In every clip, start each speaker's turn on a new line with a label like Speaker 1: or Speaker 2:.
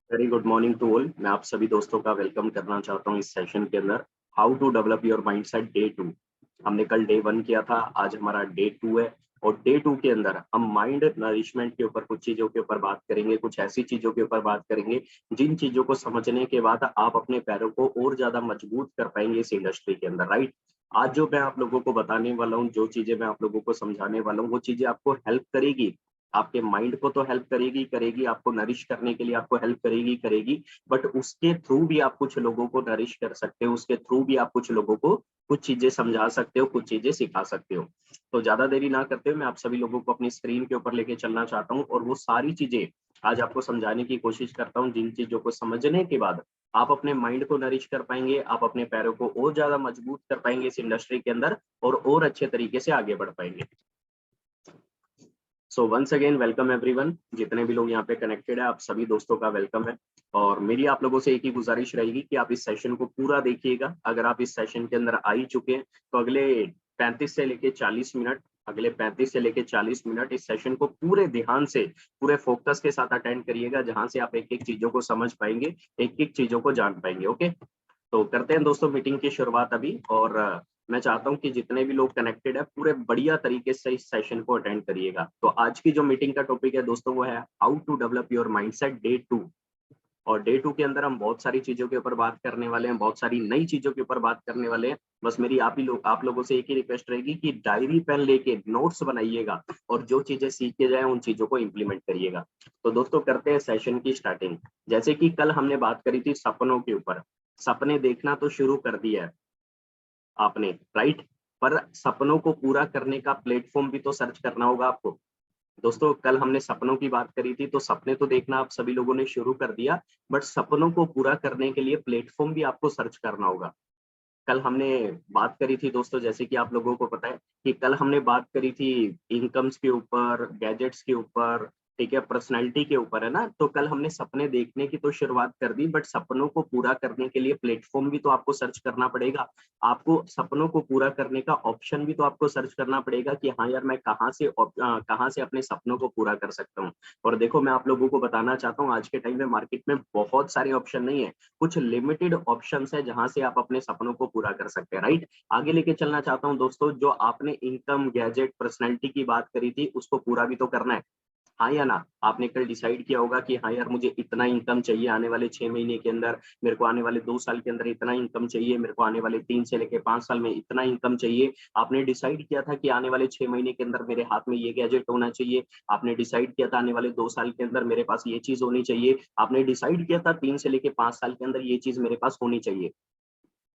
Speaker 1: Very good morning to all. मैं आप सभी दोस्तों का वेलकम करना चाहता हूं इस सेशन के अंदर। How to develop your mindset day 2। हमने कल डे 1 किया था, आज हमारा डे 2 है। और डे 2 के अंदर हम माइंड नरिशमेंट के ऊपर कुछ चीजों के ऊपर बात करेंगे, कुछ ऐसी चीजों के ऊपर बात करेंगे जिन चीजों को समझने के बाद आप अपने पैरों को और ज्यादा मजबूत कर पाएंगे इस इंडस्ट्री के अंदर, राइट। आज जो मैं आप लोगों को बताने वाला हूँ, जो चीजें मैं आप लोगों को समझाने वाला हूँ, वो चीजें आपको हेल्प करेगी। आपके माइंड को तो हेल्प करेगी करेगी, आपको नरिश करने के लिए आपको हेल्प करेगी करेगी। बट उसके थ्रू भी आप कुछ लोगों को नरिश कर सकते हो, उसके थ्रू भी आप कुछ लोगों को कुछ चीजें समझा सकते हो, कुछ चीजें सिखा सकते हो। तो ज्यादा देरी ना करते हुए मैं आप सभी लोगों को अपनी स्क्रीन के ऊपर लेके चलना चाहता हूँ और वो सारी चीजें आज आपको समझाने की कोशिश करता हूँ, जिन चीजों को समझने के बाद आप अपने माइंड को नरिश कर पाएंगे, आप अपने पैरों को और ज्यादा मजबूत कर पाएंगे इस इंडस्ट्री के अंदर और अच्छे तरीके से आगे बढ़ पाएंगे। So once again welcome everyone. जितने भी लोग यहाँ पे कनेक्टेड है, आप सभी दोस्तों का वेलकम है। और मेरी आप लोगों से एक ही गुजारिश रहेगी कि आप इस सेशन को पूरा देखिएगा। अगर आप इस सेशन के अंदर आ ही चुके हैं तो अगले 35 से लेके 40 मिनट, अगले 35 से लेके 40 मिनट इस सेशन को पूरे ध्यान से, पूरे फोकस के साथ अटेंड करिएगा, जहां से आप एक एक चीजों को समझ पाएंगे, एक एक चीजों को जान पाएंगे। ओके, तो करते हैं दोस्तों मीटिंग की शुरुआत अभी। और मैं चाहता हूं कि जितने भी लोग कनेक्टेड है पूरे बढ़िया तरीके से इस सेशन को अटेंड करिएगा। तो आज की जो मीटिंग का टॉपिक है दोस्तों, वो है how to develop your mindset day 2। और डे 2 के अंदर हम बहुत सारी चीजों के ऊपर बात करने वाले हैं, बहुत सारी नई चीजों के ऊपर बात करने वाले हैं। बस मेरी आप लोगों से एक ही रिक्वेस्ट रहेगी कि डायरी पेन लेके नोट्स बनाइएगा और जो चीजें सीख के जाए उन चीजों को इम्प्लीमेंट करिएगा। तो दोस्तों करते हैं सेशन की स्टार्टिंग। जैसे कि कल हमने बात करी थी सपनों के ऊपर। सपने देखना तो शुरू कर दिया है आपने, राइट। पर सपनों को पूरा करने का प्लेटफॉर्म भी तो सर्च करना होगा आपको। दोस्तों कल हमने सपनों की बात करी थी, तो सपने तो देखना आप सभी लोगों ने शुरू कर दिया, बट सपनों को पूरा करने के लिए प्लेटफॉर्म भी आपको सर्च करना होगा। कल हमने बात करी थी दोस्तों, जैसे कि आप लोगों को पता है कि कल हमने बात करी थी इनकम्स के ऊपर, गैजेट्स के ऊपर, ठीक है, पर्सनैलिटी के ऊपर, है ना। तो कल हमने सपने देखने की तो शुरुआत कर दी, बट सपनों को पूरा करने के लिए प्लेटफॉर्म भी तो आपको सर्च करना पड़ेगा। आपको सपनों को पूरा करने का ऑप्शन भी तो आपको सर्च करना पड़ेगा कि हाँ यार, मैं कहाँ से अपने सपनों को पूरा कर सकता हूँ। और देखो, मैं आप लोगों को बताना चाहता हूँ, आज के टाइम में मार्केट में बहुत सारे ऑप्शन नहीं है, कुछ लिमिटेड ऑप्शंस है जहां से आप अपने सपनों को पूरा कर सकते हैं, राइट। आगे लेके चलना चाहता हूं दोस्तों, जो आपने इनकम, गैजेट, पर्सनैलिटी की बात करी थी, उसको पूरा भी तो करना है, हाँ या ना। आपने कल डिसाइड किया होगा कि हाँ यार, मुझे इतना इनकम चाहिए आने वाले 6 महीने के अंदर, मेरे को आने वाले 2 साल के अंदर इतना इनकम चाहिए, मेरे को आने वाले 3 से लेके 5 साल में इतना इनकम चाहिए। आपने डिसाइड किया था कि आने वाले 6 महीने के अंदर मेरे हाथ में ये गैजेट होना चाहिए। आपने डिसाइड किया था आने वाले 2 साल के अंदर मेरे पास ये चीज होनी चाहिए। आपने डिसाइड किया था 3 से लेके 5 साल के अंदर ये चीज मेरे पास होनी चाहिए।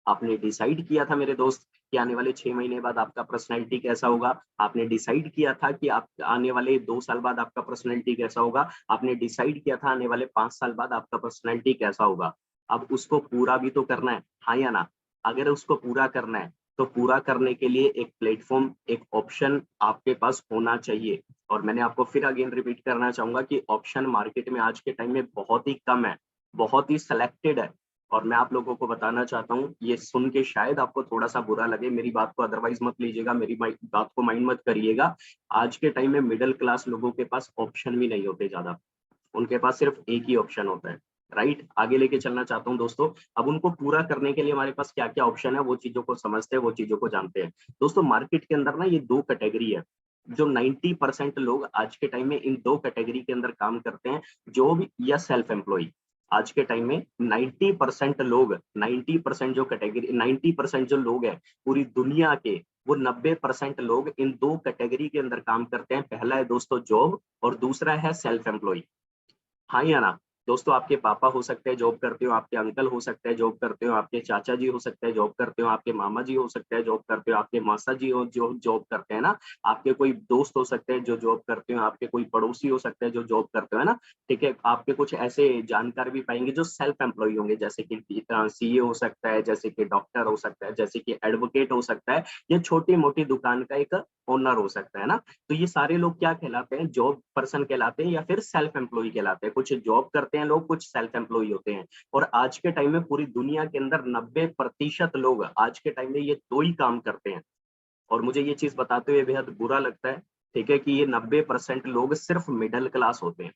Speaker 1: आपने डिसाइड किया था मेरे दोस्त कि आने वाले 6 महीने बाद आपका पर्सनैलिटी कैसा होगा। आपने डिसाइड किया था कि आप आने वाले 2 साल बाद आपका पर्सनैलिटी कैसा होगा। आपने डिसाइड किया था आने वाले 5 साल बाद आपका पर्सनैलिटी कैसा होगा। अब उसको पूरा भी तो करना है, हाँ या ना। अगर उसको पूरा करना है तो पूरा करने के लिए एक प्लेटफॉर्म, एक ऑप्शन आपके पास होना चाहिए। और मैंने आपको फिर अगेन रिपीट करना चाहूंगा कि ऑप्शन मार्केट में आज के टाइम में बहुत ही कम है, बहुत ही सिलेक्टेड है। और मैं आप लोगों को बताना चाहता हूँ, ये सुन के शायद आपको थोड़ा सा बुरा लगे मेरी बात को, अदरवाइज मत लीजिएगा, मेरी बात को माइंड मत करिएगा। आज के टाइम में मिडिल क्लास लोगों के पास ऑप्शन भी नहीं होते ज्यादा, उनके पास सिर्फ एक ही ऑप्शन होता है, राइट। आगे लेके चलना चाहता हूँ दोस्तों। अब उनको पूरा करने के लिए हमारे पास क्या क्या ऑप्शन है, वो चीजों को समझते हैं, वो चीजों को जानते हैं। दोस्तों मार्केट के अंदर ना ये दो कैटेगरी है, जो 90% लोग आज के टाइम में इन दो कैटेगरी के अंदर काम करते हैं, जॉब या सेल्फ एम्प्लॉय। आज के टाइम में 90% लोग, 90% जो कैटेगरी, 90% जो लोग हैं पूरी दुनिया के, वो 90% लोग इन दो कैटेगरी के अंदर काम करते हैं। पहला है दोस्तों जॉब और दूसरा है सेल्फ एम्प्लॉय, हाँ या ना। दोस्तों आपके पापा हो सकते हैं जॉब करते हो, आपके अंकल हो सकते हैं जॉब करते हो, आपके चाचा जी हो सकते हैं जॉब करते हो, आपके मामा जी हो सकते हैं जॉब करते हो, आपके मासा जी हो जो जॉब करते हैं ना, आपके कोई दोस्त हो सकते हैं जो जॉब करते हो, आपके कोई पड़ोसी हो सकते हैं जो जॉब करते हो, है ना। ठीक है, आपके कुछ ऐसे जानकार भी पाएंगे जो सेल्फ एम्प्लॉय होंगे, जैसे कि सीए हो सकता है, जैसे कि डॉक्टर हो सकता है, जैसे कि एडवोकेट हो सकता है, या छोटी मोटी दुकान का एक ओनर हो सकता है ना। तो ये सारे लोग क्या कहलाते हैं, जॉब पर्सन कहलाते हैं या फिर सेल्फ एम्प्लॉय कहलाते हैं। कुछ जॉब करते हैं लोग, कुछ सेल्फ एम्प्लॉय होते हैं। और आज के टाइम में पूरी दुनिया के अंदर 90% लोग आज के टाइम में ये दो ही काम करते हैं। और मुझे ये चीज बताते हुए बेहद बुरा लगता है, ठीक है, कि ये 90% लोग सिर्फ मिडिल क्लास होते हैं।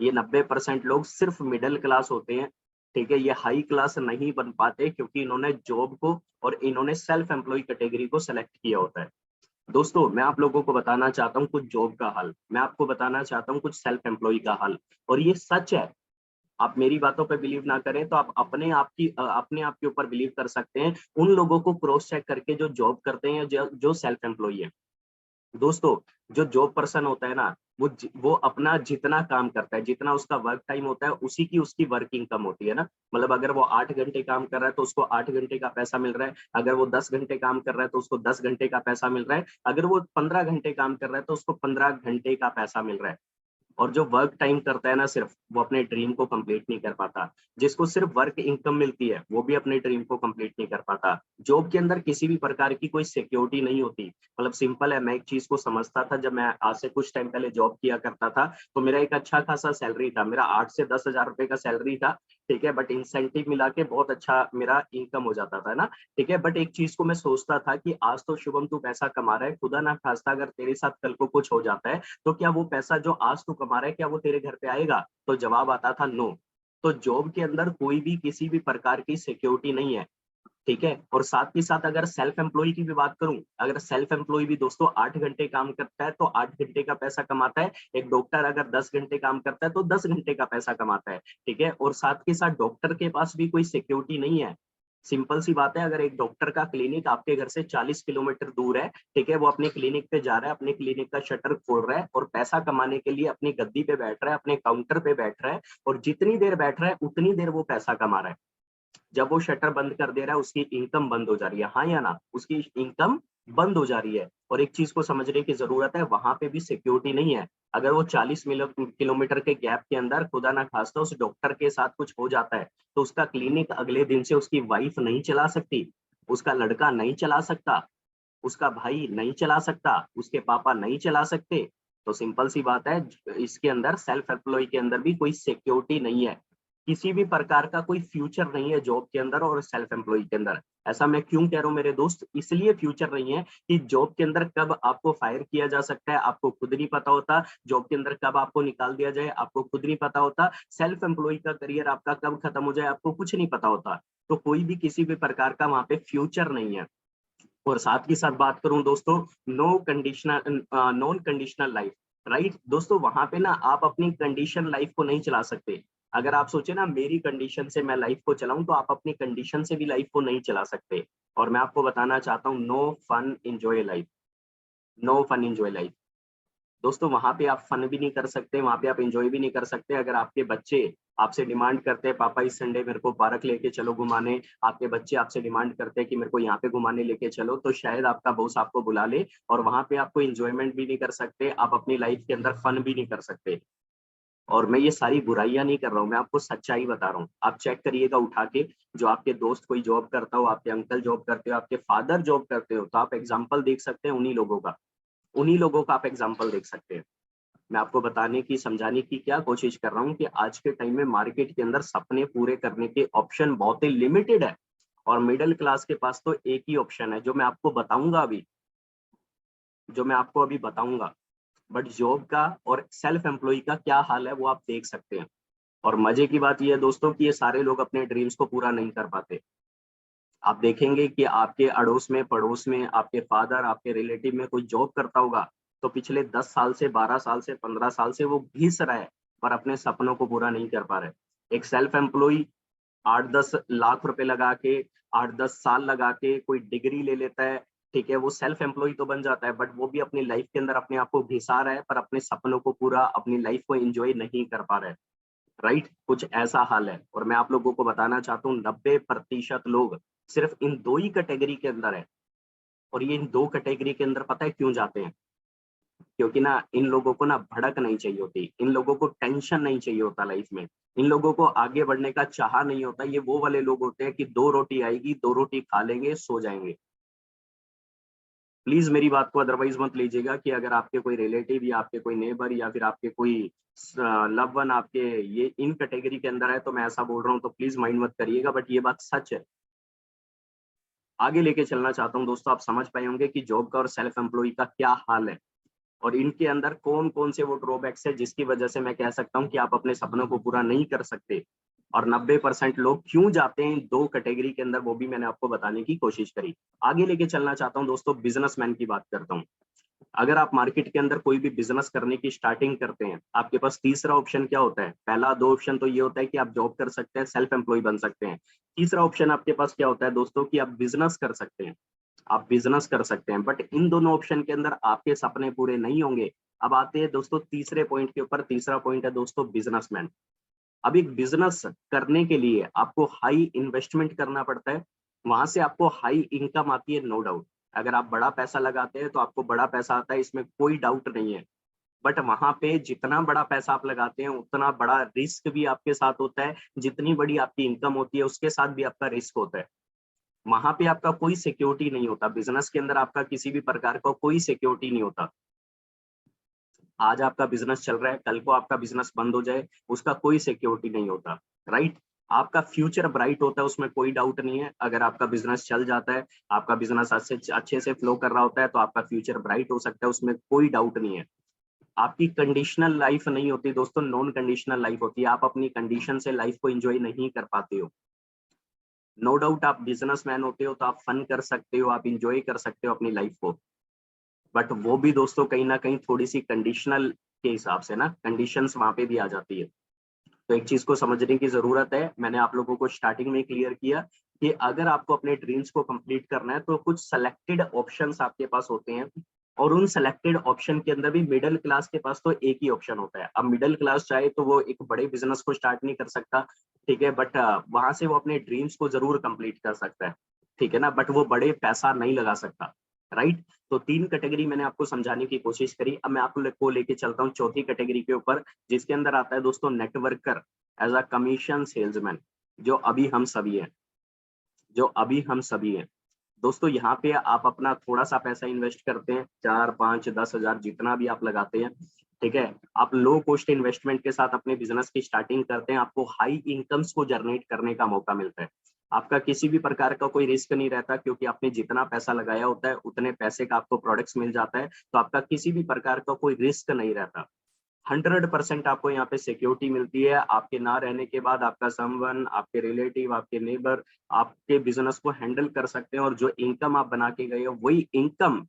Speaker 1: ये 90% लोग सिर्फ मिडिल क्लास होते हैं, ठीक है। ये हाई क्लास नहीं बन पाते क्योंकि इन्होंने जॉब को और इन्होंने सेल्फ एम्प्लॉय कैटेगरी को सेलेक्ट किया होता है। दोस्तों मैं आप लोगों को बताना चाहता हूँ कुछ जॉब का हाल, मैं आपको बताना चाहता हूँ कुछ सेल्फ एम्प्लॉय का हाल, और ये सच है। आप मेरी बातों पे बिलीव ना करें तो आप अपने आप के ऊपर बिलीव कर सकते हैं उन लोगों को क्रॉस चेक करके जो जॉब करते हैं, जो सेल्फ एम्प्लॉय है। दोस्तों जो जॉब पर्सन होता है ना, वो अपना जितना काम करता है, जितना उसका वर्क टाइम होता है, उसी की उसकी वर्क इनकम होती है ना। मतलब अगर वो 8 घंटे काम कर रहा है तो उसको 8 घंटे का पैसा मिल रहा है, अगर वो 10 घंटे काम कर रहा है तो उसको 10 घंटे का पैसा मिल रहा है, अगर वो 15 घंटे काम कर रहा है तो उसको 15 घंटे का पैसा मिल रहा है। और जो वर्क टाइम करता है ना सिर्फ, वो अपने ड्रीम को कंप्लीट नहीं कर पाता। जिसको सिर्फ वर्क इनकम मिलती है वो भी अपने ड्रीम को कंप्लीट नहीं कर पाता। जॉब के अंदर किसी भी प्रकार की कोई सिक्योरिटी नहीं होती। मतलब सिंपल है, मैं एक चीज को समझता था जब मैं आज से कुछ टाइम पहले जॉब किया करता था, तो मेरा एक अच्छा खासा सैलरी था, मेरा 8 से 10 हज़ार रुपए का सैलरी था, ठीक है। बट इंसेंटिव मिला के बहुत अच्छा मेरा इनकम हो जाता था ना, ठीक है। बट एक चीज को मैं सोचता था कि आज तो शुभम तू पैसा कमा रहा है, खुदा ना खास्ता अगर तेरे साथ कल को कुछ हो जाता है तो क्या वो पैसा जो आज तू कमा रहा है क्या वो तेरे घर पे आएगा? तो जवाब आता था नो। तो जॉब के अंदर कोई भी किसी भी प्रकार की सिक्योरिटी नहीं है, ठीक है। और साथ ही साथ अगर सेल्फ एम्प्लॉय की भी बात करूं, अगर सेल्फ एम्प्लॉय भी दोस्तों 8 घंटे काम करता है तो 8 घंटे का पैसा कमाता है। एक डॉक्टर अगर 10 घंटे काम करता है तो 10 घंटे का पैसा कमाता है, ठीक है। और साथ के साथ डॉक्टर के पास भी कोई सिक्योरिटी नहीं है। सिंपल सी बात है, अगर एक डॉक्टर का क्लिनिक आपके घर से 40 किलोमीटर दूर है, ठीक है, वो अपने क्लिनिक पे जा रहा है, अपने क्लिनिक का शटर खोल रहा है और पैसा कमाने के लिए अपनी गद्दी पे बैठ रहा है, अपने काउंटर पे बैठ रहा है, और जितनी देर बैठ रहा है उतनी देर वो पैसा कमा रहा है। जब वो शटर बंद कर दे रहा है उसकी इनकम बंद हो जा रही है, हाँ या ना, उसकी इनकम बंद हो जा रही है। और एक चीज को समझने की जरूरत है, वहां पे भी सिक्योरिटी नहीं है। अगर वो 40 किलोमीटर के गैप के अंदर खुदा ना खास्ता उस डॉक्टर के साथ कुछ हो जाता है तो उसका क्लिनिक अगले दिन से उसकी वाइफ नहीं चला सकती, उसका लड़का नहीं चला सकता, उसका भाई नहीं चला सकता, उसके पापा नहीं चला सकते। तो सिंपल सी बात है, इसके अंदर सेल्फ एम्प्लॉय के अंदर भी कोई सिक्योरिटी नहीं है, किसी भी प्रकार का कोई फ्यूचर नहीं है जॉब के अंदर और सेल्फ एम्प्लॉय के अंदर। ऐसा मैं क्यों कह रहा हूँ मेरे दोस्त, इसलिए फ्यूचर नहीं है कि जॉब के अंदर कब आपको फायर किया जा सकता है आपको खुद नहीं पता होता, जॉब के अंदर कब आपको निकाल दिया जाए आपको खुद नहीं पता होता, सेल्फ एम्प्लॉय का करियर आपका कब खत्म हो जाए आपको कुछ नहीं पता होता। तो कोई भी किसी भी प्रकार का वहां पे फ्यूचर नहीं है। और साथ ही साथ बात करूं दोस्तों, no conditional non conditional life, right दोस्तों, वहां पे ना आप अपनी कंडीशन लाइफ को नहीं चला सकते। अगर आप सोचे ना मेरी कंडीशन से मैं लाइफ को चलाऊं, तो आप अपनी कंडीशन से भी लाइफ को नहीं चला सकते। और मैं आपको बताना चाहता हूँ, no fun enjoy life, no fun enjoy life. दोस्तों वहां पे आप फन भी नहीं कर सकते, वहां पे आप एंजॉय भी नहीं कर सकते। अगर आपके बच्चे आपसे डिमांड करते हैं पापा इस संडे मेरे को पार्क लेके चलो घुमाने, आपके बच्चे आपसे डिमांड करते हैं कि मेरे को यहाँ पे घुमाने लेके चलो, तो शायद आपका बॉस आपको बुला ले और वहां पे आपको एंजॉयमेंट भी नहीं कर सकते, आप अपनी लाइफ के अंदर फन भी नहीं कर सकते। और मैं ये सारी बुराइयां नहीं कर रहा हूँ, मैं आपको सच्चाई बता रहा हूँ। आप चेक करिएगा उठा के, जो आपके दोस्त कोई जॉब करता हो, आपके अंकल जॉब करते हो, आपके फादर जॉब करते हो, तो आप एग्जाम्पल देख सकते हैं उन्हीं लोगों का, उन्हीं लोगों का आप एग्जाम्पल देख सकते हैं। मैं आपको बताने की समझाने की क्या कोशिश कर रहा हूँ कि आज के टाइम में मार्केट के अंदर सपने पूरे करने के ऑप्शन बहुत ही लिमिटेड है, और मिडिल क्लास के पास तो एक ही ऑप्शन है जो मैं आपको बताऊंगा अभी, जो मैं आपको अभी बताऊंगा। बट जॉब का और सेल्फ एम्प्लॉय का क्या हाल है वो आप देख सकते हैं। और मजे की बात यह है दोस्तों कि ये सारे लोग अपने ड्रीम्स को पूरा नहीं कर पाते। आप देखेंगे कि आपके अड़ोस में पड़ोस में आपके फादर आपके रिलेटिव में कोई जॉब करता होगा, तो पिछले 10 साल से 12 साल से 15 साल से वो घिस रहा है पर अपने सपनों को पूरा नहीं कर पा रहे। एक सेल्फ एम्प्लॉय 8-10 लाख रुपए लगा के 8-10 साल लगा के कोई डिग्री ले लेता है, ठीक है, वो सेल्फ एम्प्लॉय तो बन जाता है, बट वो भी अपनी लाइफ के अंदर अपने आप को घिसा रहा है पर अपने सपनों को पूरा अपनी लाइफ को एंजॉय नहीं कर पा रहा है। राइट, कुछ ऐसा हाल है। और मैं आप लोगों को बताना चाहता हूँ 90% लोग सिर्फ इन दो ही कैटेगरी के अंदर है। और ये इन दो कैटेगरी के अंदर पता है क्यों जाते हैं? क्योंकि ना इन लोगों को ना भड़क नहीं चाहिए होती, इन लोगों को टेंशन नहीं चाहिए होता लाइफ में, इन लोगों को आगे बढ़ने का चाह नहीं होता। ये वो वाले लोग होते हैं कि 2 रोटी आएगी 2 रोटी खा लेंगे सो जाएंगे। प्लीज मेरी बात को अदरवाइज मत लीजिएगा कि अगर आपके कोई रिलेटिव या आपके कोई नेबर या फिर आपके कोई लव वन आपके ये इन कैटेगरी के अंदर है तो मैं ऐसा बोल रहा हूँ, तो प्लीज माइंड मत करिएगा, बट ये बात सच है। आगे लेके चलना चाहता हूँ दोस्तों, आप समझ पाए होंगे कि जॉब का और सेल्फ एम्प्लॉय का क्या हाल है। और इनके अंदर कौन कौन से वो ड्रॉबैक्स है जिसकी वजह से मैं कह सकता हूँ कि आप अपने सपनों को पूरा नहीं कर सकते, और 90% लोग क्यों जाते हैं दो कैटेगरी के अंदर, वो भी मैंने आपको बताने की कोशिश करी। आगे लेके चलना चाहता हूँ दोस्तों, बिजनेसमैन की बात करता हूँ। अगर आप मार्केट के अंदर कोई भी बिजनेस करने की स्टार्टिंग करते हैं, आपके पास तीसरा ऑप्शन क्या होता है? पहला दो ऑप्शन तो ये होता है कि आप जॉब कर सकते हैं, सेल्फ एम्प्लॉय बन सकते हैं। तीसरा ऑप्शन आपके पास क्या होता है दोस्तों, कि आप बिजनेस कर सकते हैं, आप बिजनेस कर सकते हैं। बट इन दोनों ऑप्शन के अंदर आपके सपने पूरे नहीं होंगे। अब आते हैं दोस्तों तीसरे पॉइंट के ऊपर। तीसरा पॉइंट है दोस्तों बिजनेसमैन। अब एक बिजनेस करने के लिए आपको हाई इन्वेस्टमेंट करना पड़ता है, वहां से आपको हाई इनकम आती है, नो डाउट। अगर आप बड़ा पैसा लगाते हैं तो आपको बड़ा पैसा आता है, इसमें कोई डाउट नहीं है। बट वहां पे जितना बड़ा पैसा आप लगाते हैं उतना बड़ा रिस्क भी आपके साथ होता है, जितनी बड़ी आपकी इनकम होती है उसके साथ भी आपका रिस्क होता है। वहां पे आपका कोई सिक्योरिटी नहीं होता, बिजनेस के अंदर आपका किसी भी प्रकार का कोई सिक्योरिटी नहीं होता। आज आपका बिजनेस चल रहा है, कल को आपका बिजनेस बंद हो जाए, उसका कोई सिक्योरिटी नहीं होता, राइट। आपका फ्यूचर ब्राइट होता है, उसमें कोई डाउट नहीं है। अगर आपका बिजनेस चल जाता है, आपका बिजनेस अच्छे से फ्लो कर रहा होता है, तो आपका फ्यूचर ब्राइट हो सकता है, उसमें कोई डाउट नहीं है। आपकी कंडीशनल लाइफ नहीं होती दोस्तों, नॉन कंडीशनल लाइफ होती है। आप अपनी कंडीशन से लाइफ को एंजॉय नहीं कर पाते हो। नो डाउट आप बिजनेसमैन होते हो तो आप फन कर सकते हो, आप इंजॉय कर सकते हो अपनी लाइफ को, बट वो भी दोस्तों कहीं ना कहीं थोड़ी सी कंडीशनल के हिसाब से ना, कंडीशंस वहां पे भी आ जाती है। तो एक चीज को समझने की जरूरत है, मैंने आप लोगों को स्टार्टिंग में क्लियर किया कि अगर आपको अपने ड्रीम्स को कंप्लीट करना है तो कुछ सेलेक्टेड ऑप्शंस आपके पास होते हैं, और उन सेलेक्टेड ऑप्शन के अंदर भी मिडिल क्लास के पास तो एक ही ऑप्शन होता है। अब मिडिल क्लास चाहे तो वो एक बड़े बिजनेस को स्टार्ट नहीं कर सकता, ठीक है, बट वहां से वो अपने ड्रीम्स को जरूर कंप्लीट कर सकता है, ठीक है ना, बट वो बड़े पैसा नहीं लगा सकता, राइट। तो तीन कैटेगरी मैंने आपको समझाने की कोशिश करी। अब मैं आपको लेके चलता हूँ चौथी कैटेगरी के ऊपर, जिसके अंदर आता है दोस्तों networker as a commission salesman, जो अभी हम सभी हैं, जो अभी हम सभी हैं दोस्तों। यहाँ पे आप अपना थोड़ा सा पैसा इन्वेस्ट करते हैं, 4, 5, 10 हजार जितना भी आप लगाते हैं, ठीक है। आप लो कॉस्ट इन्वेस्टमेंट के साथ अपने बिजनेस की स्टार्टिंग करते हैं, आपको हाई इनकम्स को जनरेट करने का मौका मिलता है। आपका किसी भी प्रकार का कोई रिस्क नहीं रहता, क्योंकि आपने जितना पैसा लगाया होता है उतने पैसे का आपको प्रोडक्ट्स मिल जाता है, तो आपका किसी भी प्रकार का कोई रिस्क नहीं रहता। 100% आपको यहाँ पे सिक्योरिटी मिलती है। आपके ना रहने के बाद आपका समवन, आपके रिलेटिव, आपके नेबर आपके बिजनेस को हैंडल कर सकते हैं, और जो इनकम आप बना के गए हो वही इनकम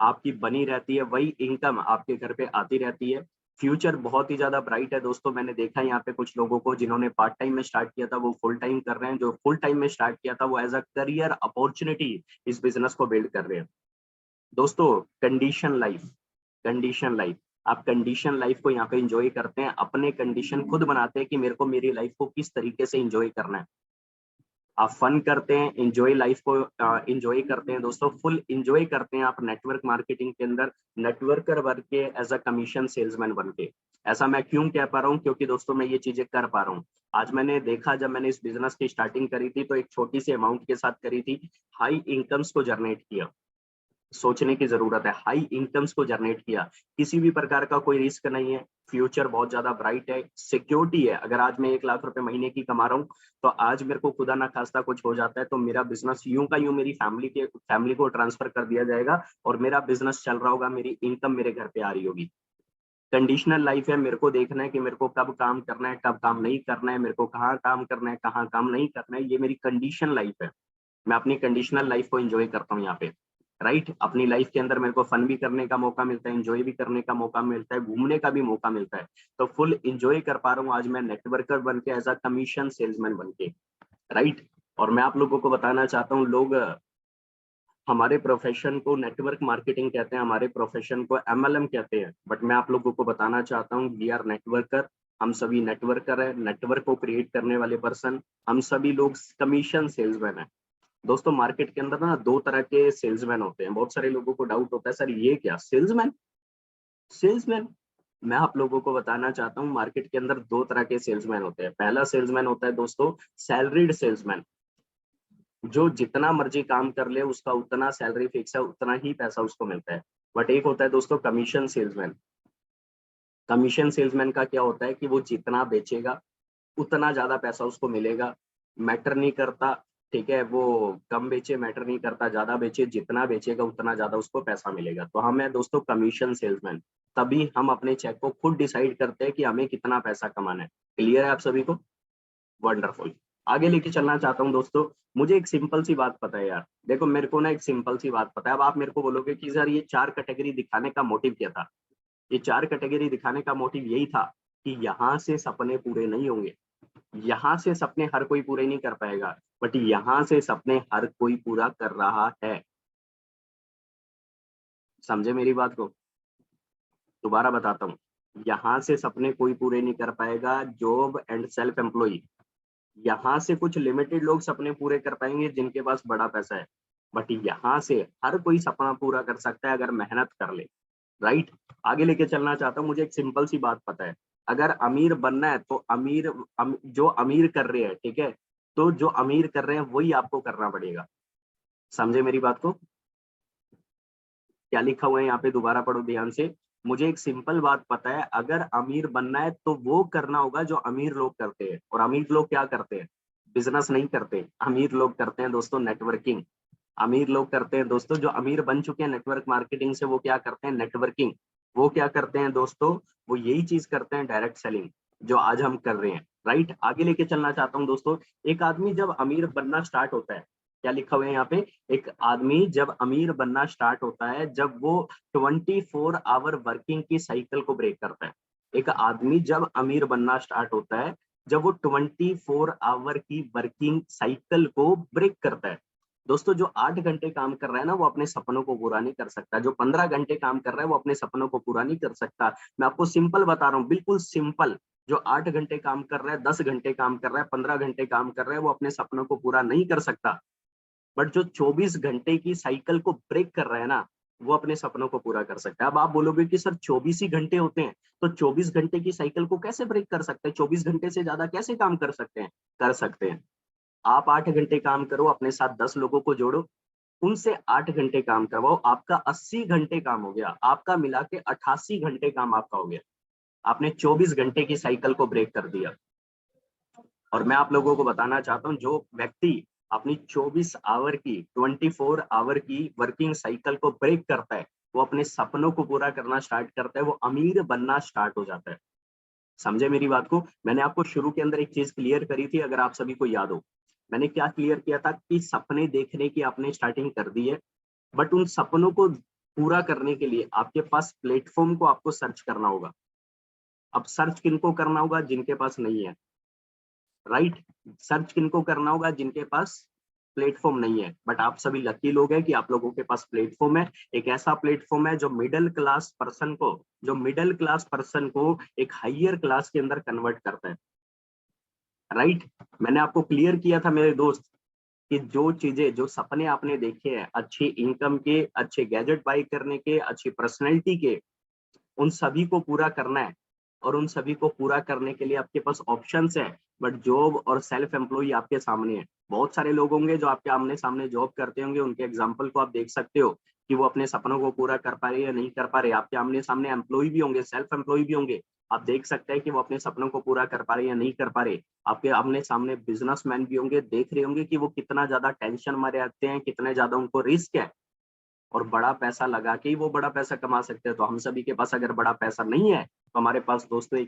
Speaker 1: आपकी बनी रहती है, वही इनकम आपके घर पे आती रहती है। फ्यूचर बहुत ही ज्यादा ब्राइट है दोस्तों। मैंने देखा यहाँ पे कुछ लोगों को जिन्होंने पार्ट टाइम में स्टार्ट किया था वो फुल टाइम कर रहे हैं, जो फुल टाइम में स्टार्ट किया था वो एज अ करियर अपॉर्चुनिटी इस बिजनेस को बिल्ड कर रहे हैं। दोस्तों कंडीशन लाइफ, कंडीशन लाइफ, आप कंडीशन लाइफ को यहाँ पे एंजॉय करते हैं, अपने कंडीशन खुद बनाते हैं कि मेरे को मेरी लाइफ को किस तरीके से एंजॉय करना है। आप फन करते हैं, एंजॉय लाइफ को एंजॉय करते हैं दोस्तों, फुल एंजॉय करते हैं आप नेटवर्क मार्केटिंग के अंदर नेटवर्कर बन के एज अ कमीशन सेल्समैन बन के। ऐसा मैं क्यों कह पा रहा हूँ, क्योंकि दोस्तों मैं ये चीजें कर पा रहा हूँ। आज मैंने देखा, जब मैंने इस बिजनेस की स्टार्टिंग करी थी तो एक छोटी सी अमाउंट के साथ करी थी, हाई इनकम्स को जनरेट किया। सोचने की जरूरत है, हाई इनकम्स को जनरेट किया, किसी भी प्रकार का कोई रिस्क नहीं है, फ्यूचर बहुत ज्यादा ब्राइट है, सिक्योरिटी है। अगर आज मैं 1 लाख रुपए महीने की कमा रहा हूँ, तो आज मेरे को खुदा ना खास्ता कुछ हो जाता है तो मेरा बिजनेस यूं का यूं मेरी फैमिली को ट्रांसफर कर दिया जाएगा, और मेरा बिजनेस चल रहा होगा, मेरी इनकम मेरे घर पे आ रही होगी। कंडीशनल लाइफ है, मेरे को देखना है कि मेरे को कब काम करना है, कब काम नहीं करना है, मेरे को कहाँ काम करना है, कहाँ काम नहीं करना है, ये मेरी कंडीशन लाइफ है। मैं अपनी कंडीशनल लाइफ को एंजॉय करता हूँ यहाँ पे, राइट। अपनी लाइफ के अंदर मेरे को फन भी करने का मौका मिलता है, एंजॉय भी करने का मौका मिलता है, घूमने का भी मौका मिलता है, तो फुल एंजॉय कर पा रहा हूँ आज मैं नेटवर्कर बन के एज अ कमीशन सेल्समैन बन के, राइट। और मैं आप लोगों को बताना चाहता हूँ, लोग हमारे प्रोफेशन को नेटवर्क मार्केटिंग कहते हैं, हमारे प्रोफेशन को एमएलएम कहते हैं, बट मैं आप लोगों को बताना चाहता हूँ वी आर नेटवर्कर। हम सभी नेटवर्कर है, नेटवर्क को क्रिएट करने वाले पर्सन, हम सभी लोग कमीशन सेल्समैन है। दोस्तों मार्केट के अंदर ना दो तरह के सेल्समैन होते हैं। बहुत सारे लोगों को डाउट होता है, सर ये क्या सेल्समैन, सेल्समैन। मैं आप लोगों को बताना चाहता हूँ मार्केट के अंदर दो तरह के सेल्समैन होते हैं। पहला सेल्समैन होता है दोस्तों सैलरीड सेल्समैन, जो जितना मर्जी काम कर ले उसका उतना सैलरी फिक्स है, उतना ही पैसा उसको मिलता है। बट एक होता है दोस्तों कमीशन सेल्समैन। कमीशन सेल्समैन का क्या होता है कि वो जितना बेचेगा उतना ज्यादा पैसा उसको मिलेगा, मैटर नहीं करता ठीक है, वो कम बेचे मैटर नहीं करता, ज्यादा बेचे, जितना बेचेगा उतना ज्यादा उसको पैसा मिलेगा। तो हम है दोस्तों कमीशन सेल्समैन, तभी हम अपने चेक को खुद डिसाइड करते हैं कि हमें कितना पैसा कमाना है। क्लियर है आप सभी को? वंडरफुल। आगे लेके चलना चाहता हूँ दोस्तों। मुझे एक सिंपल सी बात पता है यार, देखो मेरे को ना एक सिंपल सी बात पता है। अब आप मेरे को बोलोगे कि सर ये 4 कैटेगरी दिखाने का मोटिव क्या था? ये 4 कैटेगरी दिखाने का मोटिव यही था कि यहाँ से सपने पूरे नहीं होंगे, यहाँ से सपने हर कोई पूरे नहीं कर पाएगा, बट यहाँ से सपने हर कोई पूरा कर रहा है। समझे मेरी बात को? दोबारा बताता हूँ, यहाँ से सपने कोई पूरे नहीं कर पाएगा, जॉब एंड सेल्फ एम्प्लॉय। यहाँ से कुछ लिमिटेड लोग सपने पूरे कर पाएंगे जिनके पास बड़ा पैसा है, बट यहाँ से हर कोई सपना पूरा कर सकता है अगर मेहनत कर ले। राइट? आगे लेके चलना चाहता हूँ। मुझे एक सिंपल सी बात पता है, अगर अमीर बनना है तो जो अमीर कर रहे हैं, ठीक है, तो जो अमीर कर रहे हैं वही आपको करना पड़ेगा। समझे मेरी बात को? क्या लिखा हुआ है यहाँ पे, दोबारा पढ़ो ध्यान से। मुझे एक सिंपल बात पता है, अगर अमीर बनना है तो वो करना होगा जो अमीर लोग करते हैं। और अमीर लोग क्या करते हैं? बिजनेस नहीं करते, अमीर लोग करते हैं दोस्तों नेटवर्किंग। अमीर लोग करते हैं दोस्तों, जो अमीर बन चुके हैं नेटवर्क मार्केटिंग से, वो क्या करते हैं? नेटवर्किंग। वो क्या करते हैं दोस्तों? वो यही चीज करते हैं, डायरेक्ट सेलिंग, जो आज हम कर रहे हैं। राइट? आगे लेके चलना चाहता हूँ दोस्तों। एक आदमी जब अमीर बनना स्टार्ट होता है, क्या लिखा हुआ है यहाँ पे, एक आदमी जब अमीर बनना स्टार्ट होता है जब वो 24 आवर वर्किंग की साइकिल को ब्रेक करता है। एक आदमी जब अमीर बनना स्टार्ट होता है जब वो 24 आवर की वर्किंग साइकिल को ब्रेक करता है। दोस्तों जो 8 घंटे काम कर रहा है ना, वो अपने सपनों को पूरा नहीं कर सकता। जो 15 घंटे काम कर रहा है वो अपने सपनों को पूरा नहीं कर सकता। मैं आपको सिंपल बता रहा हूँ, बिल्कुल सिंपल। जो 8 घंटे काम कर रहा है, 10 घंटे काम कर रहा है, 15 घंटे काम कर रहा है, वो अपने सपनों को पूरा नहीं कर सकता। बट जो 24 घंटे की साइकिल को ब्रेक कर रहा है ना, वो अपने सपनों को पूरा कर सकता है। अब आप बोलोगे कि सर 24 ही घंटे होते हैं, तो 24 घंटे की साइकिल को कैसे ब्रेक कर सकते हैं? 24 घंटे से ज्यादा कैसे काम कर सकते हैं? कर सकते हैं। आप 8 घंटे काम करो, अपने साथ 10 लोगों को जोड़ो, उनसे 8 घंटे काम करवाओ, आपका 80 घंटे काम हो गया। आपका मिला के 88 घंटे काम आपका हो गया। आपने 24 घंटे की साइकिल को ब्रेक कर दिया। और मैं आप लोगों को बताना चाहता हूँ, जो व्यक्ति अपनी 24 आवर की वर्किंग साइकिल को ब्रेक करता है, वो अपने सपनों को पूरा करना स्टार्ट करता है, वो अमीर बनना स्टार्ट हो जाता है। समझे मेरी बात को? मैंने आपको शुरू के अंदर एक चीज क्लियर करी थी, अगर आप सभी को याद हो। मैंने क्या क्लियर किया था कि सपने देखने की आपने स्टार्टिंग कर दी है, बट उन सपनों को पूरा करने के लिए आपके पास प्लेटफॉर्म को आपको सर्च करना होगा। अब सर्च किनको करना होगा? जिनके पास नहीं है। राइट? सर्च किनको करना होगा? जिनके पास प्लेटफॉर्म नहीं है। बट आप सभी लकी लोग हैं कि आप लोगों के पास प्लेटफॉर्म है। एक ऐसा प्लेटफॉर्म है जो मिडिल क्लास पर्सन को एक हायर क्लास के अंदर कन्वर्ट करता है। राइट? मैंने आपको क्लियर किया था मेरे दोस्त कि जो चीजें, जो सपने आपने देखे हैं, अच्छी इनकम के, अच्छे गैजेट बाई करने के, अच्छी पर्सनैलिटी के, उन सभी को पूरा करना है। और उन सभी को पूरा करने के लिए आपके पास ऑप्शंस है, बट जॉब और सेल्फ एम्प्लॉय आपके सामने है। बहुत सारे लोग होंगे जो आपके आमने सामने जॉब करते होंगे, उनके एग्जाम्पल को आप देख सकते हो कि वो अपने सपनों को पूरा कर पा रहे या नहीं कर पा रहे। आपके आमने सामने एम्प्लॉय भी होंगे, सेल्फ एम्प्लॉय भी होंगे, आप देख सकते हैं कि वो अपने सपनों को पूरा कर पा रहे या नहीं कर पा रहे। आपके आमने सामने बिजनेसमैन भी होंगे, देख रहे होंगे कि वो कितना ज्यादा टेंशन में रहते हैं, कितने ज्यादा उनको रिस्क है, और बड़ा पैसा लगा के ही वो बड़ा पैसा कमा सकते हैं। तो हम सभी के पास अगर बड़ा पैसा नहीं है, तो हमारे पास दोस्तों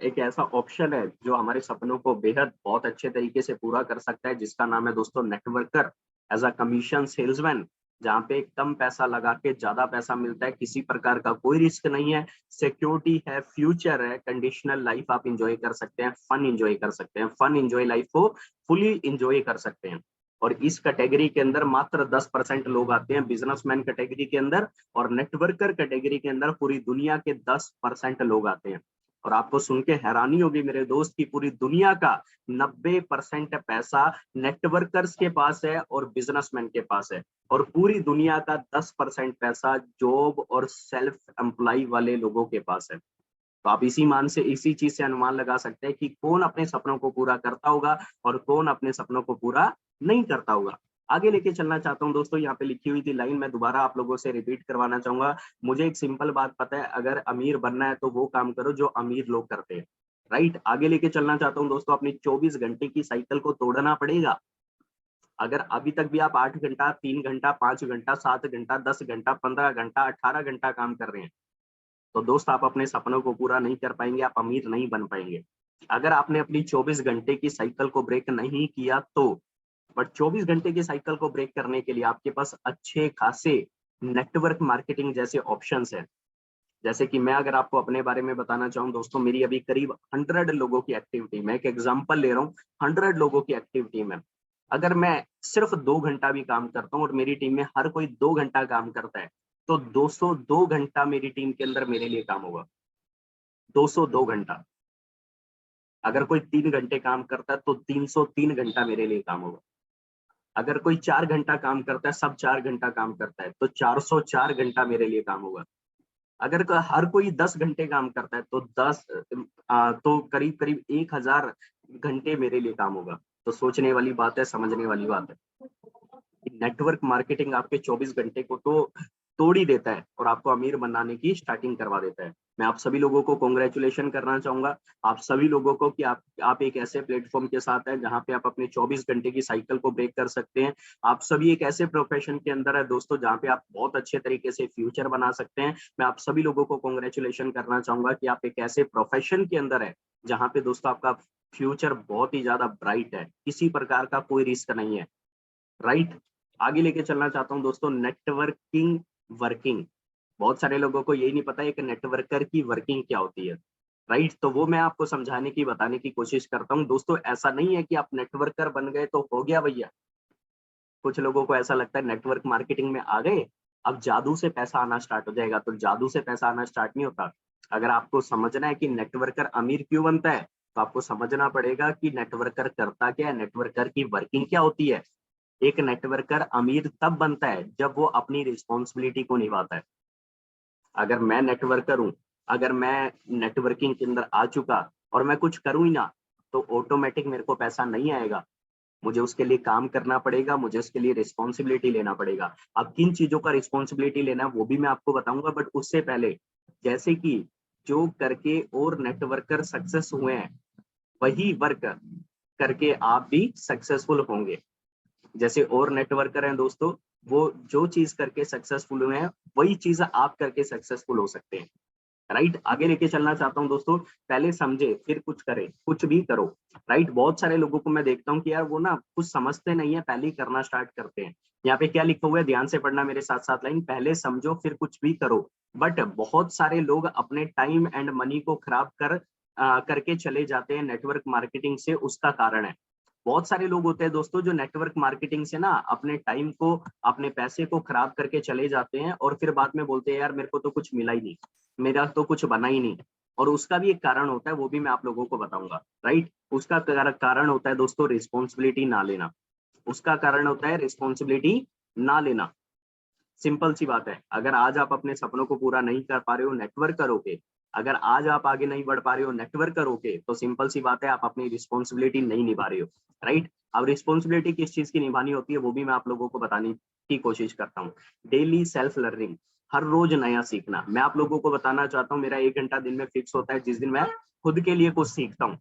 Speaker 1: एक ऐसा ऑप्शन है जो हमारे सपनों को बेहद बहुत अच्छे तरीके से पूरा कर सकता है, जिसका नाम है दोस्तों networker, as a commission salesman. जहाँ पे कम पैसा लगा के ज्यादा पैसा मिलता है, किसी प्रकार का कोई रिस्क नहीं है, सिक्योरिटी है, फ्यूचर है, कंडीशनल लाइफ आप इंजॉय कर सकते हैं, फन इंजॉय कर सकते हैं, फन इंजॉय लाइफ को फुली इंजॉय कर सकते हैं। और इस कैटेगरी के अंदर मात्र 10% लोग आते हैं, बिजनेसमैन कैटेगरी के अंदर। और नेटवर्कर कैटेगरी के अंदर पूरी दुनिया के 10% लोग आते हैं। और आपको सुन के हैरानी होगी मेरे दोस्त की पूरी दुनिया का 90% पैसा नेटवर्कर्स के पास है और बिजनेसमैन के पास है, और पूरी दुनिया का 10% पैसा जॉब और सेल्फ एम्प्लॉय वाले लोगों के पास है। तो आप इसी चीज से अनुमान लगा सकते हैं कि कौन अपने सपनों को पूरा करता होगा और कौन अपने सपनों को पूरा नहीं करता होगा। आगे लेके चलना चाहता हूँ दोस्तों, यहाँ पे लिखी हुई थी लाइन, मैं दोबारा आप लोगों से रिपीट करवाना चाहूंगा। मुझे एक सिंपल बात पता है, अगर अमीर बनना है तो वो काम करो जो अमीर लोग करते हैं। राइट? आगे लेके चलना चाहता हूँ दोस्तों, अपनी 24 घंटे की साइकिल को तोड़ना पड़ेगा। अगर अभी तक भी आप 8 घंटा, 3 घंटा, 5 घंटा, 7 घंटा, 10 घंटा, 15 घंटा, 18 घंटा काम कर रहे हैं, तो दोस्त आप अपने सपनों को पूरा नहीं कर पाएंगे, आप अमीर नहीं बन पाएंगे। अगर आपने अपनी 24 घंटे की साइकिल को ब्रेक नहीं किया तो, बट 24 घंटे की साइकिल को ब्रेक करने के लिए आपके पास अच्छे खासे नेटवर्क मार्केटिंग जैसे ऑप्शंस हैं। जैसे कि मैं अगर आपको अपने बारे में बताना चाहूँ दोस्तों, मेरी अभी करीब 100 लोगों की एक्टिविटी, मैं एक एग्जांपल ले रहा हूँ, 100 लोगों की एक्टिविटी में अगर मैं सिर्फ 2 घंटा भी काम करता हूँ और मेरी टीम में हर कोई 2 घंटा काम करता है, तो 202 घंटा मेरी टीम के अंदर मेरे लिए काम होगा। 202 घंटा। अगर कोई 3 घंटे काम करता है तो 303 घंटा मेरे लिए काम होगा। अगर कोई 4 घंटा काम करता है, सब 4 घंटा काम करता है, तो 404 घंटा मेरे लिए काम होगा। अगर हर कोई 10 घंटे काम करता है तो तो करीब करीब 1000 घंटे मेरे लिए काम होगा। तो सोचने वाली बात है, समझने वाली बात है। नेटवर्क मार्केटिंग आपके 24 घंटे को तो तोड़ ही देता है और आपको अमीर बनाने की स्टार्टिंग करवा देता है। मैं आप सभी लोगों को कांग्रेचुलेशन करना चाहूंगा, आप सभी लोगों को, कि आप एक ऐसे प्लेटफॉर्म के साथ हैं जहां पे आप अपने 24 घंटे की साइकिल को ब्रेक कर सकते हैं। आप सभी एक ऐसे प्रोफेशन के अंदर है दोस्तों जहां पे आप बहुत अच्छे तरीके से फ्यूचर बना सकते हैं। मैं आप सभी लोगों को कांग्रेचुलेशन करना चाहूंगा कि आप एक ऐसे प्रोफेशन के अंदर है जहां पे दोस्तों आपका फ्यूचर बहुत ही ज्यादा ब्राइट है, किसी प्रकार का कोई रिस्क नहीं है। राइट, आगे लेके चलना चाहता हूँ दोस्तों, नेटवर्किंग वर्किंग। बहुत सारे लोगों को यही नहीं पता एक नेटवर्कर की वर्किंग क्या होती है। राइट, तो वो मैं आपको समझाने की, बताने की कोशिश करता हूँ दोस्तों। ऐसा नहीं है कि आप नेटवर्कर बन गए तो हो गया भैया। कुछ लोगों को ऐसा लगता है नेटवर्क मार्केटिंग में आ गए अब जादू से पैसा आना स्टार्ट हो जाएगा, तो जादू से पैसा आना स्टार्ट नहीं होता। अगर आपको समझना है कि नेटवर्कर अमीर क्यों बनता है, तो आपको समझना पड़ेगा कि नेटवर्कर करता क्या है, नेटवर्कर की वर्किंग क्या होती है। एक नेटवर्कर अमीर तब बनता है जब वो अपनी रिस्पॉन्सिबिलिटी को निभाता है। अगर मैं नेटवर्कर हूँ, अगर मैं नेटवर्किंग के अंदर आ चुका और मैं कुछ करूँ ही ना, तो ऑटोमेटिक मेरे को पैसा नहीं आएगा। मुझे उसके लिए काम करना पड़ेगा, मुझे उसके लिए रिस्पॉन्सिबिलिटी लेना पड़ेगा। अब किन चीजों का रिस्पॉन्सिबिलिटी लेना है वो भी मैं आपको बताऊंगा, बट उससे पहले, जैसे कि जो करके और नेटवर्कर सक्सेस हुए हैं, वही वर्क करके आप भी सक्सेसफुल होंगे। जैसे और नेटवर्कर हैं दोस्तों, वो जो चीज करके सक्सेसफुल हुए हैं वही चीज आप करके सक्सेसफुल हो सकते हैं। राइट, आगे लेके चलना चाहता हूँ दोस्तों, पहले समझे फिर कुछ करे, कुछ भी करो। राइट, बहुत सारे लोगों को मैं देखता हूँ कि यार वो ना कुछ समझते नहीं है, पहले ही करना स्टार्ट करते हैं। यहाँ पे क्या लिखा हुआ है, ध्यान से पढ़ना मेरे साथ साथ लाइन, पहले समझो फिर कुछ भी करो। बट बहुत सारे लोग अपने टाइम एंड मनी को खराब करके चले जाते हैं नेटवर्क मार्केटिंग से। उसका कारण है, बहुत सारे लोग होते हैं दोस्तों जो नेटवर्क मार्केटिंग से ना अपने टाइम को, अपने पैसे को खराब करके चले जाते हैं और फिर बाद में बोलते हैं यार मेरे को तो कुछ मिला ही नहीं, मेरा तो कुछ बना ही नहीं। और उसका भी एक कारण होता है, वो भी मैं आप लोगों को बताऊंगा। राइट, उसका कारण होता है दोस्तों रिस्पॉन्सिबिलिटी ना लेना। उसका कारण होता है रिस्पॉन्सिबिलिटी ना लेना। सिंपल सी बात है, अगर आज आप अपने सपनों को पूरा नहीं कर पा रहे हो नेटवर्क करोगे, अगर आज आप आगे नहीं बढ़ पा रहे हो नेटवर्क करोगे, तो सिंपल सी बात है आप अपनी रिस्पॉन्सिबिलिटी नहीं निभा रहे हो। राइट, अब रिस्पॉन्सिबिलिटी किस चीज की निभानी होती है वो भी मैं आप लोगों को बताने की कोशिश करता हूँ। डेली सेल्फ लर्निंग, हर रोज नया सीखना। मैं आप लोगों को बताना चाहता हूँ, मेरा 1 घंटा दिन में फिक्स होता है जिस दिन मैं खुद के लिए कुछ सीखता हूँ।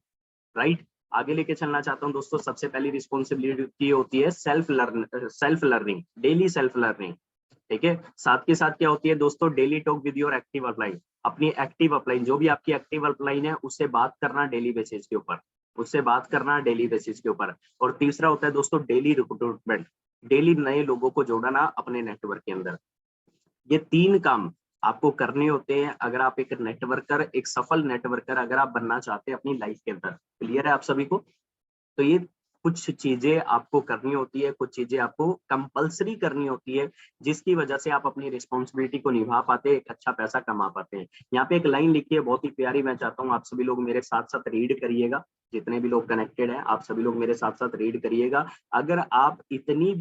Speaker 1: राइट, आगे लेके चलना चाहता हूँ दोस्तों, सबसे पहली रिस्पॉन्सिबिलिटी होती है self learning, daily self learning. ठीक है, साथ के साथ क्या होती है दोस्तों, daily talk with your active upline. अपनी एक्टिव अपलाइन, जो भी आपकी एक्टिव अपलाइन है उससे बात करना डेली बेसिस के ऊपर, उससे बात करना डेली बेसिस के ऊपर। और तीसरा होता है दोस्तों डेली रिक्रूटमेंट, डेली नए लोगों को जोड़ना अपने नेटवर्क के अंदर। ये 3 काम आपको करने होते हैं अगर आप एक नेटवर्कर, एक सफल नेटवर्कर अगर आप बनना चाहते हैं अपनी लाइफ के अंदर। क्लियर है आप सभी को? तो ये कुछ चीजें आपको करनी होती है, कुछ चीजें आपको कंपलसरी करनी होती है, जिसकी वजह से आप अपनी रिस्पॉन्सिबिलिटी को निभा पाते हैं, एक अच्छा पैसा कमा पाते हैं। यहाँ पे एक लाइन लिखी है बहुत ही प्यारी, मैं चाहता हूँ आप सभी लोग मेरे साथ साथ रीड करिएगा। जितने भी लोग कनेक्टेड हैं आप सभी लोग मेरे साथ साथ रीड करिएगा। अगर आप इतने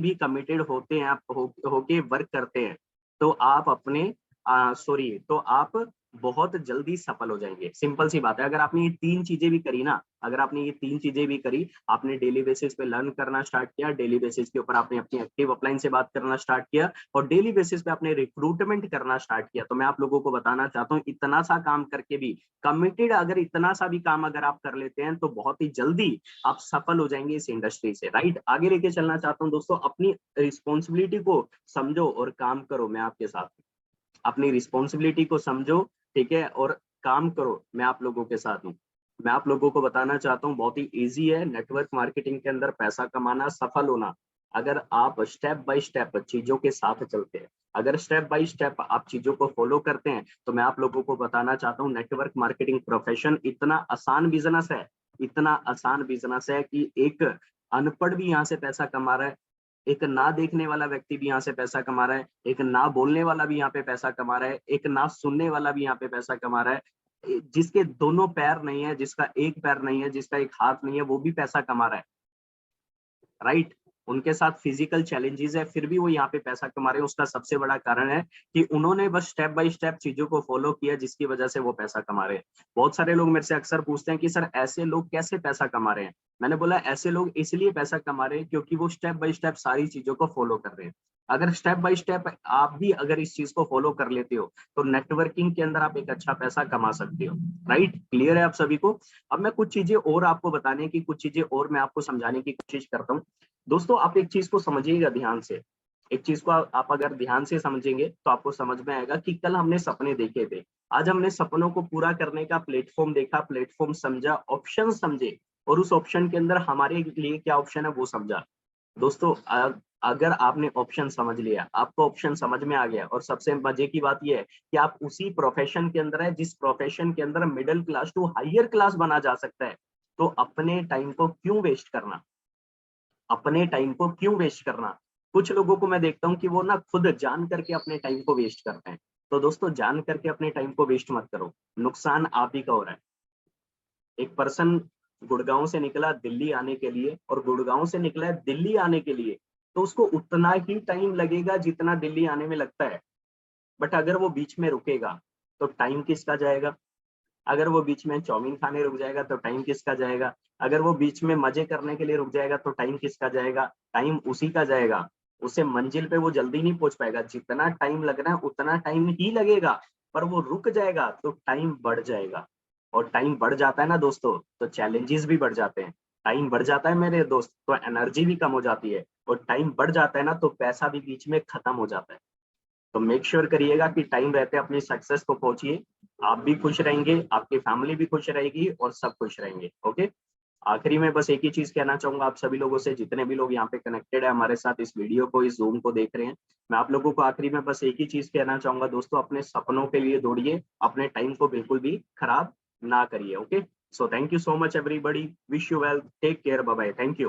Speaker 1: भी कमिटेड होते हैं, आप होके वर्क करते हैं, तो आप अपने तो आप बहुत जल्दी सफल हो जाएंगे। सिंपल सी बात है। अगर आपने ये 3 चीजें भी करी ना, अगर आपने ये 3 चीजें भी करी, आपने डेली बेसिस पे लर्न करना स्टार्ट किया, डेली बेसिस के ऊपर आपने अपनी एक्टिव अपलाइन से बात करना स्टार्ट किया और डेली बेसिस पे आपने रिक्रूटमेंट करना स्टार्ट किया, तो मैं आप लोगों को बताना चाहता हूँ इतना सा काम करके भी, कमिटेड अगर इतना सा भी काम अगर आप कर लेते हैं तो बहुत ही जल्दी आप सफल हो जाएंगे इस इंडस्ट्री से, राइट। आगे लेके चलना चाहता हूँ दोस्तों, अपनी रिस्पॉन्सिबिलिटी को समझो और काम करो। मैं आपके साथ अपनी रिस्पॉन्सिबिलिटी को समझो, ठीक है, और काम करो। मैं आप लोगों के साथ हूँ। मैं आप लोगों को बताना चाहता हूँ बहुत ही इजी है नेटवर्क मार्केटिंग के अंदर पैसा कमाना, सफल होना। अगर आप स्टेप बाय स्टेप चीजों के साथ चलते हैं, अगर स्टेप बाय स्टेप आप चीजों को फॉलो करते हैं, तो मैं आप लोगों को बताना चाहता हूँ नेटवर्क मार्केटिंग प्रोफेशन इतना आसान बिजनेस है, इतना आसान बिजनेस है कि एक अनपढ़ भी यहाँ से पैसा कमा रहा है, एक ना देखने वाला व्यक्ति भी यहाँ से पैसा कमा रहा है, एक ना बोलने वाला भी यहाँ पे पैसा कमा रहा है, एक ना सुनने वाला भी यहाँ पे पैसा कमा रहा है, जिसके दोनों पैर नहीं है, जिसका एक पैर नहीं है, जिसका एक हाथ नहीं है, वो भी पैसा कमा रहा है, राइट। उनके साथ फिजिकल चैलेंजेस है, फिर भी वो यहाँ पे पैसा कमा रहे हैं। उसका सबसे बड़ा कारण है कि उन्होंने बस स्टेप बाय स्टेप चीजों को फॉलो किया, जिसकी वजह से वो पैसा कमा रहे हैं। बहुत सारे लोग मेरे से अक्सर पूछते हैं कि सर ऐसे लोग कैसे पैसा कमा रहे हैं। मैंने बोला ऐसे लोग इसलिए पैसा कमा रहे हैं क्योंकि वो स्टेप बाय स्टेप सारी चीजों को फॉलो कर रहे हैं। अगर स्टेप बाय स्टेप आप भी अगर इस चीज को फॉलो कर लेते हो, तो नेटवर्किंग के अंदर आप एक अच्छा पैसा कमा सकते हो, राइट। क्लियर है आप सभी को। अब मैं कुछ चीजें और आपको बताने की, कुछ चीजें और मैं आपको समझाने की कोशिश करता हूँ। दोस्तों आप एक चीज को समझिएगा ध्यान से, एक चीज को आप अगर ध्यान से समझेंगे तो आपको समझ में आएगा कि कल हमने सपने देखे थे, आज हमने सपनों को पूरा करने का प्लेटफॉर्म देखा, प्लेटफॉर्म समझा, ऑप्शन समझे, और उस ऑप्शन के अंदर हमारे लिए क्या ऑप्शन है वो समझा। दोस्तों अगर आपने ऑप्शन समझ लिया, आपको ऑप्शन समझ में आ गया, और सबसे मजे की बात यह है कि आप उसी प्रोफेशन के अंदर है जिस प्रोफेशन के अंदर middle class to higher class बना जा सकता है, तो अपने टाइम को क्यों वेस्ट करना, अपने टाइम को क्यों वेस्ट करना। कुछ लोगों को मैं देखता हूँ कि वो ना खुद जान करके अपने टाइम को वेस्ट करते हैं। तो दोस्तों जान करके अपने टाइम को वेस्ट मत करो, नुकसान आप ही का हो रहा है। एक पर्सन गुड़गांव से निकला दिल्ली आने के लिए, और गुड़गांव से निकला है दिल्ली आने के लिए, तो उसको उतना ही टाइम लगेगा जितना दिल्ली आने में लगता है। बट अगर वो बीच में रुकेगा तो टाइम किसका जाएगा। अगर वो बीच में चाउमीन खाने रुक जाएगा तो टाइम किसका जाएगा। अगर वो बीच में मजे करने के लिए रुक जाएगा तो टाइम किसका जाएगा। टाइम उसी का जाएगा। उसे मंजिल पे वो जल्दी नहीं पहुंच पाएगा, जितना टाइम लगना है उतना टाइम ही लगेगा, पर वो रुक जाएगा तो टाइम बढ़ जाएगा। और टाइम बढ़ जाता है ना दोस्तों, तो चैलेंजेस भी बढ़ जाते हैं। टाइम बढ़ जाता है मेरे दोस्त तो एनर्जी भी कम हो जाती है, और टाइम बढ़ जाता है ना तो पैसा भी बीच में खत्म हो जाता है। तो मेक श्योर करिएगा कि टाइम रहते अपनी सक्सेस को पहुंचिए। आप भी खुश रहेंगे, आपकी फैमिली भी खुश रहेगी, और सब खुश रहेंगे। ओके। आखिरी में बस एक ही चीज कहना चाहूंगा आप सभी लोगों से, जितने भी लोग यहाँ पे कनेक्टेड है हमारे साथ, इस वीडियो को, इस जूम को देख रहे हैं, मैं आप लोगों को आखिरी में बस एक ही चीज कहना चाहूंगा दोस्तों, अपने सपनों के लिए दौड़िए, अपने टाइम को बिल्कुल भी खराब ना करिए। Okay. So thank you so much everybody, wish you well, take care, bye bye, thank you.